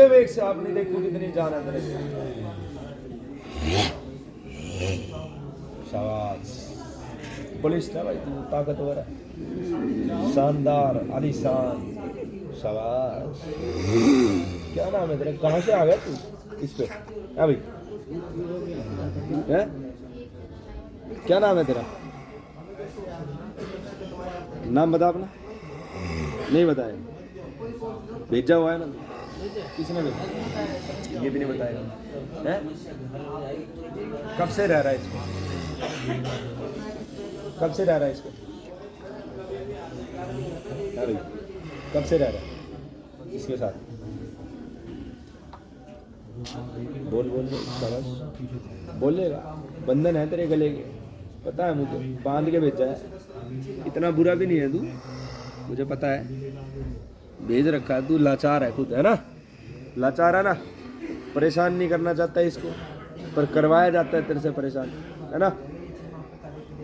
वेग से आपने देखो कितनी जान है तेरे शाबाश पुलिस था भाई तू ताकतवर है शानदार आलीशान शाबाश क्या नाम है तेरा कहाँ से आ गया तू इस पे क्या भाई है क्या नाम है तेरा नाम बता अपना नहीं बताया भेजा हुआ है ना किसने भेजा ये भी नहीं बताएगा है कब से रह रहा है इसको कब से रह रहा है इसको अरे कब से रह रहा है इसके साथ बोल बोल शाबाश बोलेगा बंधन है तेरे गले के पता है मुझे बांध के भेजा है इतना बुरा भी नहीं है तू मुझे पता है भेज रखा है तू लाचार है खुद है ना लाचार है ना परेशान नहीं करना चाहता है इसको पर करवाया जाता है तेरे से परेशान है ना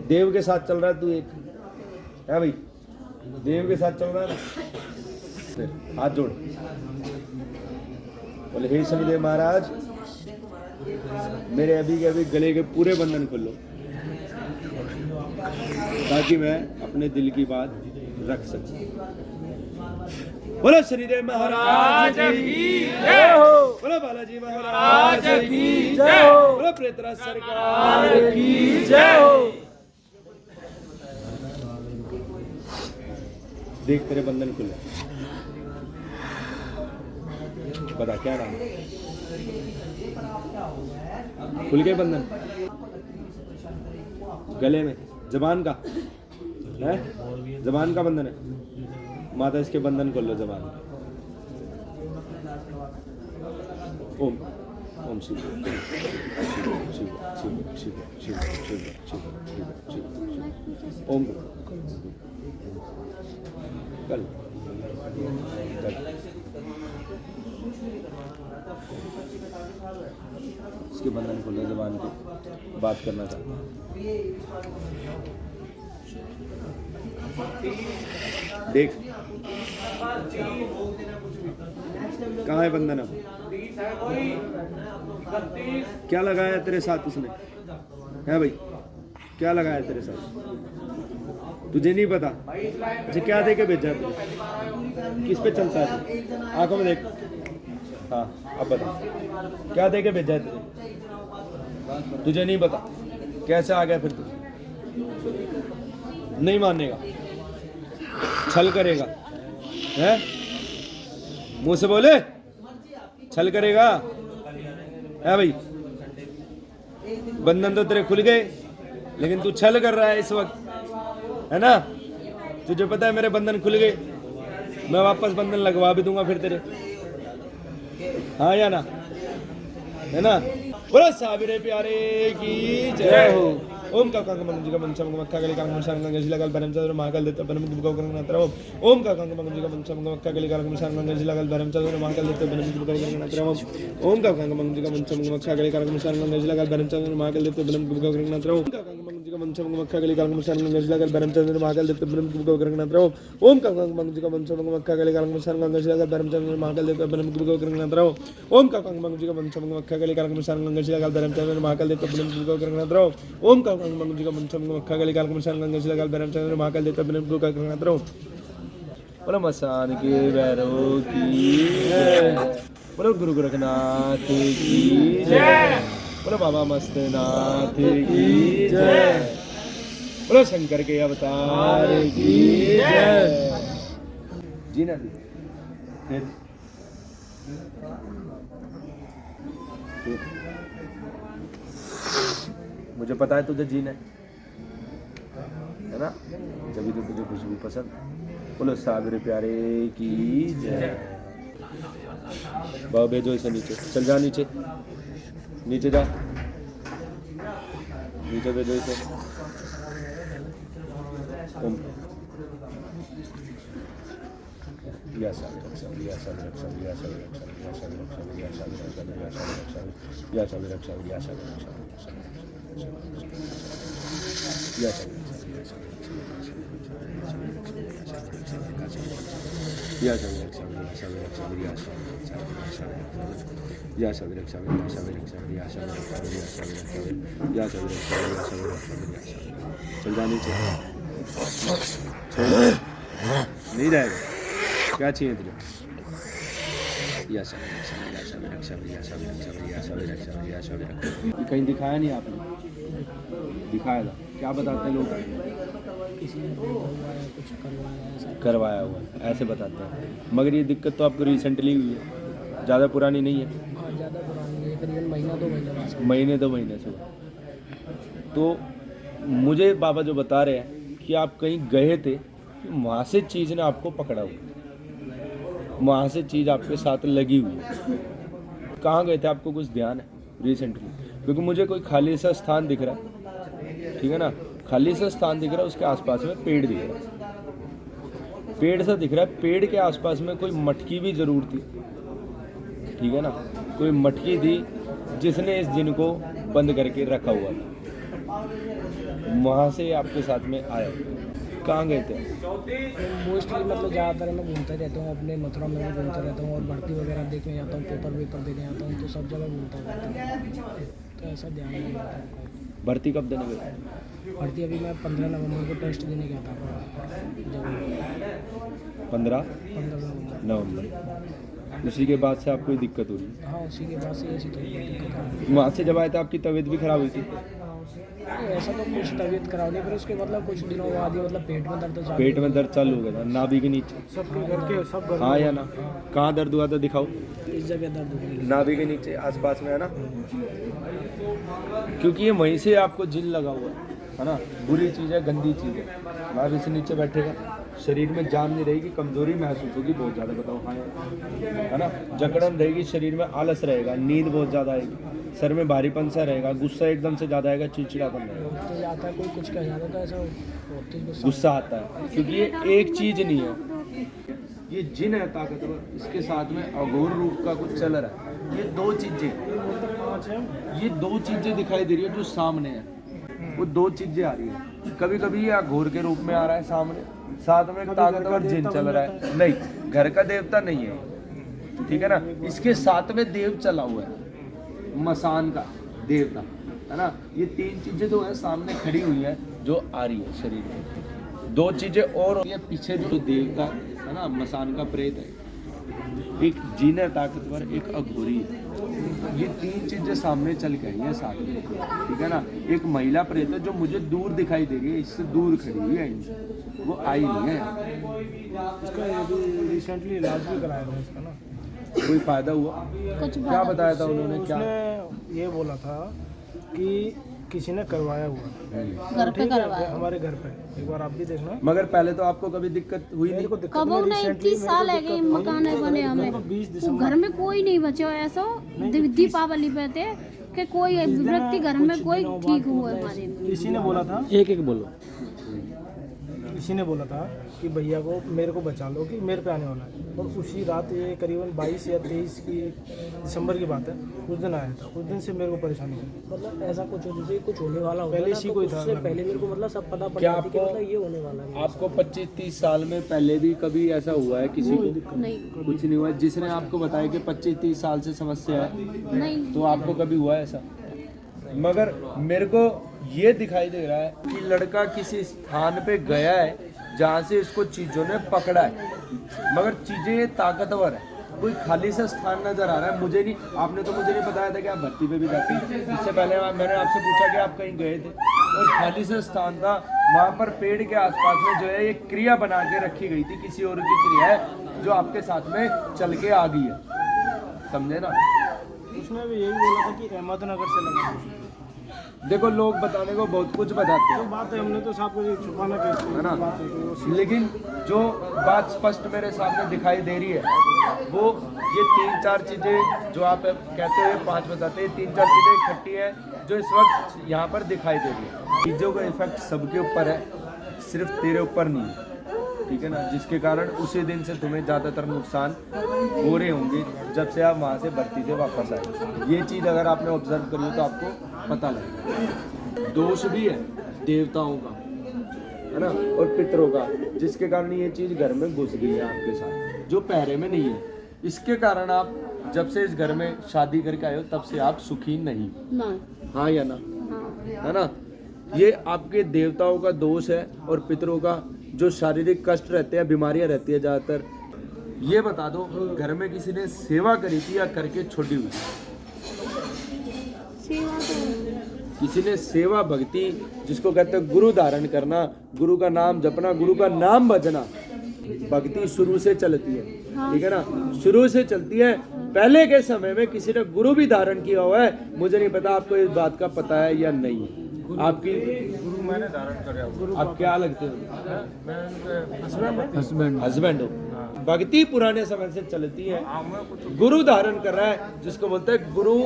देव के साथ चल रहा है तू एक है भाई देव के साथ चल रहा है ना फिर हाथ जोड़ बोले हे शनिदेव महाराज मेरे अभी के अभी गले के पूरे बंधन खोल लो ताकि मैं अपने दिल की बात रख सकूं बोलो शनिदेव महाराज की जय हो बोलो बालाजी महाराज की जय हो बोलो प्रेतराज सरकार की जय हो देख तेरे बंधन खुले बता क्या नाम है खुल गए बंधन गले में जबान का है जबान का बंधन है माता इसके बंधन खोल लो जबान ओम ओम शिव शिव शिव शिव शिव शिव शिव शिव शिव ओम कल इसके बंधन खोल लो जबान की बात करना चाहता देख कहाँ है बंधन अब क्या लगाया तेरे साथ उसने है भाई क्या लगाया तेरे साथ तुझे नहीं पता मुझे क्या दे के भेजा तुझे किस पे चलता है तू आंखों में देख हाँ अब बता क्या दे के भेजा तुझे तुझे नहीं पता कैसे आ गया फिर तू नहीं मानेगा छल करेगा है मुंह से बोले छल करेगा है भाई बंधन तो तेरे खुल गए लेकिन तू छल कर रहा है इस वक्त है ना तुझे पता है मेरे बंधन खुल गए मैं वापस बंधन लगवा भी दूंगा फिर तेरे हाँ या ना है ना बोलो साबिरे प्यारे की जय हो ओम का कांग मंगल जी का मंचम मक्का गली कांग मंशान गंगा जिला गल भरम चंद्र महाकाल देवता बनम गुब गौ करना तरव ओम का कांग मंगल जी का मंचम मक्का गली कांग मंशान गंगा जिला गल भरम चंद्र महाकाल देवता बनम गुब गौ करना तरव ओम का कांग मंगल जी का मंचम मक्का गली कांग मंशान गंगा जिला गल भरम चंद्र महाकाल देवता बनम गुब गौ करना तरव ओम का कांग मंगल जी का मंचम मक्का गली कांग मंशान गंगा जिला गल भरम चंद्र महाकाल देवता बनम गुब गौ करना तरव ओम का कांग मंगल जी का मंचम मक्का गली कांग मंशान गंगा जिला गल भरम चंद्र महाकाल देवता बनम गुब गौ करना तरव ओम का कांग मंगल जी का मंचम मक्का गली कांग मंशान गंगा जिला गल भरम चंद्र महाकाल देवता बनम गुब गौ करना तरव ओम का कांग मंगल जी का मंचम मक्का गली कांग मंशान गंगा जिला गल भरम चंद्र महाकाल देवता बनम गुब गौ करना तरव बोलो मसान के भैरव की जय बोलो गुरु गोरखनाथ की जय बोलो बाबा मस्तनाथ की जय बोलो शंकर के अवतार की जय जीना फिर मुझे पता है तुझे जीना है ना जब तो तुझे खुशबू पसंद बोलो साबिर प्यारे की जय बाबा भेजो इसे नीचे चल जा नीचे नीचे जा नीचे भेजो इसे ओम या साबिर रक्षा या साबिर रक्षा या साबिर रक्षा या साबिर रक्षा या साबिर रक्षा या साबिर रक्षा या साबिर या साबिर रक्षा या शबीर शबीर या शबीर शबीर या शबीर शबीर या शबीर शबीर या शबीर शबीर या शबीर शबीर या शबीर। चल जानी चाहिए, नहीं जाएगा, क्या चाहिए तुझे? या शबीर शबीर या शबीर शबीर या शबीर शबीर या शबीर शबीर या शबीर। ये कहीं दिखाया नहीं आपने? दिखाया था, क्या बताते हैं लोग? किसी ने करवाया, कुछ करवाया, ऐसा करवाया हुआ है, ऐसे बताते हैं। मगर ये दिक्कत तो आपको रिसेंटली हुई है, ज़्यादा पुरानी नहीं है। हाँ, ज़्यादा पुरानी है, करीबन महीना 2 महीने बाद से। महीने 2 महीने से। तो मुझे बाबा जो बता रहे हैं कि आप कहीं गए थे, वहाँ से चीज़ ने आपको पकड़ा हुआ, वहाँ से चीज़ आपके साथ लगी हुई है। कहाँ गए थे, आपको कुछ ध्यान है रिसेंटली? क्योंकि मुझे कोई खाली सा स्थान दिख रहा है, ठीक है ना, खाली सा स्थान दिख रहा है, उसके आसपास में पेड़ दिख रहा है, पेड़ सा दिख रहा है। पेड़ के आसपास में कोई मटकी भी जरूर थी, ठीक है ना, कोई मटकी थी जिसने इस जिन को बंद करके रखा हुआ था। वहाँ से आपके साथ में आया। कहाँ गए थे? मोस्टली मतलब ज़्यादातर मैं घूमता रहता हूँ, अपने मथुरा में भी घूमता रहता हूँ और भर्ती वगैरह देखने जाता हूँ, पेपर देने जाता हूँ, तो सब जगह घूमता रहता हूँ। तो ऐसा ध्यान नहीं रहता है। भर्ती कब देने गए? भर्ती अभी मैं 15 नवंबर को टेस्ट देने गया था। 15 15 नवंबर। उसी के बाद से आपको कोई दिक्कत हो रही है? हाँ, उसी के बाद से ऐसी थोड़ी दिक्कत आ रही वहाँ से जब आए थे आपकी तबीयत भी खराब हुई थी? है। ऐसा तो कुछ तबीयत खराब नहीं, फिर उसके मतलब कुछ दिनों बाद ही मतलब पेट में दर्द चालू। पेट में दर्द चालू हो गया था, नाभि के नीचे? सबके घर के सब घर हाँ या ना? कहाँ दर्द हुआ था, दिखाओ। इस जगह दर्द हो रही है। नाभि के नीचे आसपास में, है ना? क्योंकि ये वहीं से आपको जिन लगा हुआ है ना। बुरी चीज़ है, गंदी चीज़ है। नाभि से नीचे बैठेगा, शरीर में जान नहीं रहेगी, कमजोरी महसूस होगी बहुत ज़्यादा, बताओ हाँ, है ना? जकड़न रहेगी, शरीर में आलस रहेगा, नींद बहुत ज़्यादा आएगी, सर में भारीपन सा रहेगा, गुस्सा एकदम से ज़्यादा आएगा, चिड़चिड़ापन रहेगा, तो आता है कोई कुछ कह जाता है तो ऐसा होती है गुस्सा आता है। क्योंकि ये एक चीज़ नहीं है, ये जिन है ताकतवर, इसके साथ में अघोर रूप का कुछ चल रहा है। ये दो चीज़ें दिखाई दे रही है जो सामने है, वो 2 चीज़ें आ रही है। कभी कभी ये अघोर के रूप में आ रहा है सामने, साथ में ताकतवर जिन चल रहा है। नहीं, घर का देवता नहीं है, ठीक है ना, इसके साथ में देव चला हुआ है, मसान का देवता, है ना। ये 3 चीज़ें जो है सामने खड़ी हुई है, जो आ रही है शरीर में। 2 चीज़ें और, ये पीछे जो देवता है ना, मसान का प्रेत है, एक जीन है ताकतवर, एक अघोरी है। ये 3 चीज़ें सामने चल के आई है साथ में, ठीक है ना। एक महिला प्रेत है जो मुझे दूर दिखाई दे रही है, इससे दूर खड़ी हुई है, वो आई नहीं है। इसका रिसेंटली इलाज भी कराया था इसका ना। कोई फायदा हुआ? क्या बताया था उन्होंने? क्या उसने ये बोला था कि किसी ने करवाया हुआ घर पे करवाया हमारे घर पे, एक बार आप भी देखना। मगर पहले तो आपको कभी दिक्कत हुई नहीं? कब ना 21 साल है गए मकान है बने हमें, तो घर में कोई नहीं बचे। ऐसा दीपावली पे थे कि कोई व्यक्ति घर में कोई ठीक हुआ हमारे। किसी ने बोला था, एक बोलो। किसी ने बोला था कि भैया को मेरे को बचा लो कि मेरे पे आने वाला है, और उसी रात, ये करीबन 22 या 23 की दिसंबर की बात है, उस दिन आया था। उस दिन से मेरे को परेशानी हुई, मतलब ऐसा कुछ कुछ होने वाला होता पहले इसी कोई था, पहले मेरे को मतलब सब पता पड़ जाती कि मतलब ये होने वाला है। आपको 25-30 साल में पहले भी कभी ऐसा हुआ है किसी को? नहीं, कुछ नहीं हुआ। जिसने आपको बताया कि 25-30 साल से समस्या है, नहीं, तो आपको कभी हुआ ऐसा? मगर मेरे को ये दिखाई दे रहा है कि लड़का किसी स्थान पे गया है जहाँ से इसको चीज़ों ने पकड़ा है, मगर चीज़ें ये ताकतवर है। कोई खाली सा स्थान नजर आ रहा है। मुझे नहीं, आपने तो मुझे नहीं बताया था कि आप भर्ती पे भी जाते। इससे पहले मैंने आपसे पूछा कि आप कहीं गए थे, और खाली सा स्थान था, वहाँ पर पेड़ के आसपास में जो है ये क्रिया बना के रखी गई थी, किसी और की क्रिया है जो आपके साथ में चल के आ गई है, समझे ना। उसने भी यही बोला था कि अहमदनगर से लगा। देखो, लोग बताने को बहुत कुछ बताते हैं, तो बात है, हमने तो सब कुछ छुपाना है ना, लेकिन जो बात स्पष्ट मेरे सामने दिखाई दे रही है वो ये 3-4 चीज़ें जो आप कहते हैं 5 बताते हैं, 3-4 चीज़ें इकट्ठी हैं जो इस वक्त यहाँ पर दिखाई दे रही है। चीज़ों का इफेक्ट सबके ऊपर है, सिर्फ तेरे ऊपर नहीं है, ठीक है ना, जिसके कारण उसी दिन से तुम्हें ज़्यादातर नुकसान हो रहे होंगे जब से आप वहाँ से भर्ती से वापस आए। ये चीज़ अगर आपने ऑब्जर्व करी हो तो आपको पता लगेगा। दोष भी है देवताओं का, है ना, और पितरों का, जिसके कारण ये चीज़ घर में घुस गई है आपके साथ, जो पहरे में नहीं है। इसके कारण आप जब से इस घर में शादी करके आए हो तब से आप सुखी नहीं, ना हाँ या ना? हाँ है ना? ये आपके देवताओं का दोष है और पितरों का, जो शारीरिक कष्ट रहते हैं, बीमारियां रहती है ज़्यादातर। ये बता दो, घर में किसी ने सेवा करी थी या करके छोड़ी हुई? सेवा तो किसी ने सेवा भक्ति, जिसको कहते हैं गुरु धारण करना, गुरु का नाम जपना, गुरु का नाम भजना, भक्ति शुरू से चलती है, ठीक है ना? शुरू से चलती है। पहले के समय में किसी ने गुरु भी धारण किया हुआ है, मुझे नहीं पता आपको इस बात का पता है या नहीं। आपकी गुरु मैंने धारण कर, आप क्या लगते हो? मैं उनके हस्बैंड हो। भक्ति पुराने समय से चलती है। गुरु धारण कर रहा है, जिसको बोलते हैं गुरु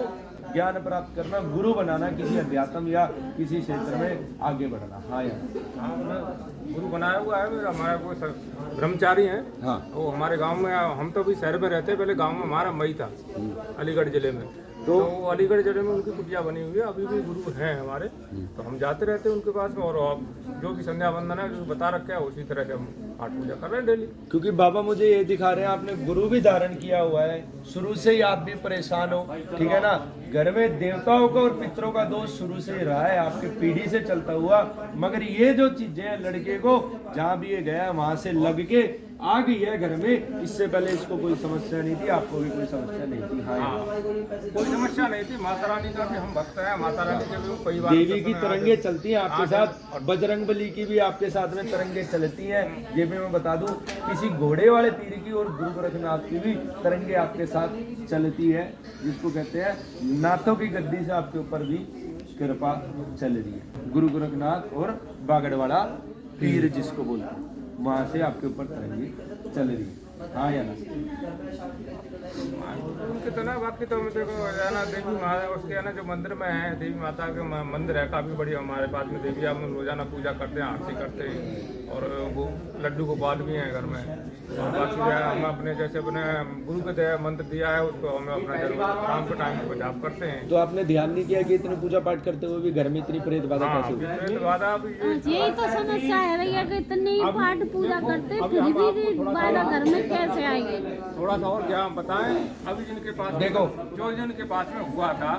ज्ञान प्राप्त करना, गुरु बनाना, किसी अध्यात्म या किसी क्षेत्र में आगे बढ़ना। हाँ यार, हाँ मैं गुरु बनाया हुआ है मेरा। हमारा कोई ब्रह्मचारी हैं, हाँ वो हमारे गांव में, हम तो भी शहर में रहते, पहले गांव में हमारा मई था अलीगढ़ जिले में। तो अलीगढ़ जिले में उनकी कुटिया बनी हुई है, अभी भी गुरु हैं हमारे। तो हम जाते रहते हैं उनके पास में, और जो भी संध्या वंदन है जो बता रखा है उसी तरह से हम पाठ पूजा कर रहे हैं डेली। क्योंकि बाबा मुझे ये दिखा रहे हैं आपने गुरु भी धारण किया हुआ है, शुरू से ही आप भी परेशान हो, ठीक है ना? घर में देवताओं का और पितरों का दोष शुरू से ही रहा है, आपकी पीढ़ी से चलता हुआ। मगर ये जो चीजें हैं, लड़के को जहाँ भी ये गया वहां से लग के आ गई है घर में। इससे पहले इसको कोई समस्या नहीं थी, आपको भी कोई समस्या नहीं थी? हाँ, कोई समस्या नहीं थी। माता रानी का भी हम भक्त हैं, माता रानी के भी कई बार देवी की तरंगे चलती हैं आपके साथ, और बजरंगबली की भी आपके साथ में तरंगे चलती हैं। ये भी मैं बता दूं, किसी घोड़े वाले तीर की और गुरु गोरखनाथ की भी तरंगे आपके साथ चलती है, जिसको कहते हैं नाथों की गद्दी से आपके ऊपर भी कृपा चल रही है। गुरु गोरखनाथ और बागड़वाड़ा पीर जिसको बोलते हैं, वहां से आपके ऊपर तरंगे चल रही है। हाँ या ना? उनके तो ना बाकी तो हम देखो है ना, देवी महाराज उसके है ना जो मंदिर में है, देवी माता के मंदिर है काफ़ी बढ़िया हमारे पास में। देवी हम रोजाना पूजा करते हैं, आरती करते हैं, और वो लड्डू गोपाल भी हैं घर में। और बाकी जो है हम अपने जैसे अपने गुरु के दया मंत्र दिया है उसको हम अपना जरूर शाम के टाइम पर जाप करते हैं। तो आपने ध्यान नहीं किया कि इतने पूजा पाठ करते हुए भी घर में इतनी प्रेत बाधा हाँ, कैसे हुई? प्रेत बाधा भी यही तो समस्या है भैया कि इतनी पाठ पूजा करते फिर भी बाधा घर में कैसे आएगी? थोड़ा सा और क्या हम बताएं। अभी जिनके पास देखो, जो जिनके पास में हुआ था,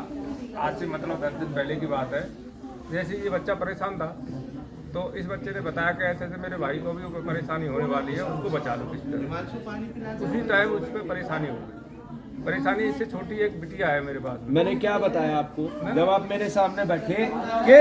आज से मतलब 10 दिन पहले की बात है, जैसे ये बच्चा परेशान था, तो इस बच्चे ने बताया कि ऐसे ऐसे मेरे भाई को भी कोई परेशानी होने वाली है, उसको बचा लो किस तरह। उसी टाइम उस पर परेशानी हो गई। परेशानी इससे छोटी एक बिटिया है मेरे पास में। मैंने क्या बताया आपको जब आप मेरे सामने बैठे कि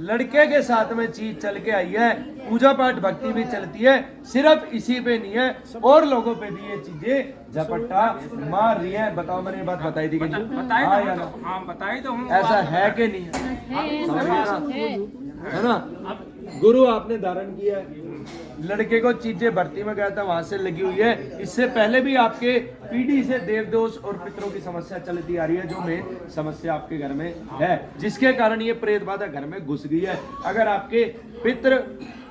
लड़के के साथ में चीज चल के आई है, पूजा पाठ भक्ति भी चलती है, सिर्फ इसी पे नहीं है और लोगों पे भी ये चीजें झपट्टा मार रही है। बताओ, मैंने ये बात बताई थी कि जी? बताई हाँ तो या हम ना? तो- हाँ बताई तो हम। ऐसा है कि नहीं है? समझ रहे हैं ना? है ना? गुरु आपने धारण किया है, लड़के को चीजें भर्ती में गया था, वहां से लगी हुई है। इससे पहले भी आपके पीढ़ी से देवदोष और पितरों की समस्या चलती आ रही है, जो मेन समस्या आपके घर में है, जिसके कारण ये प्रेत बाधा घर में घुस गई है। अगर आपके पितृ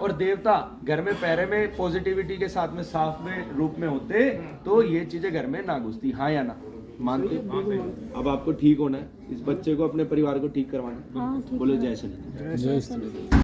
और देवता घर में पहरे में पॉजिटिविटी के साथ में साफ में रूप में होते, तो ये चीजें घर में ना घुसती। हाँ या ना? मानते? अब आपको ठीक होना है, इस बच्चे को अपने परिवार को ठीक करवाना है। हाँ, ठीक बोलो जय श्री राम। है।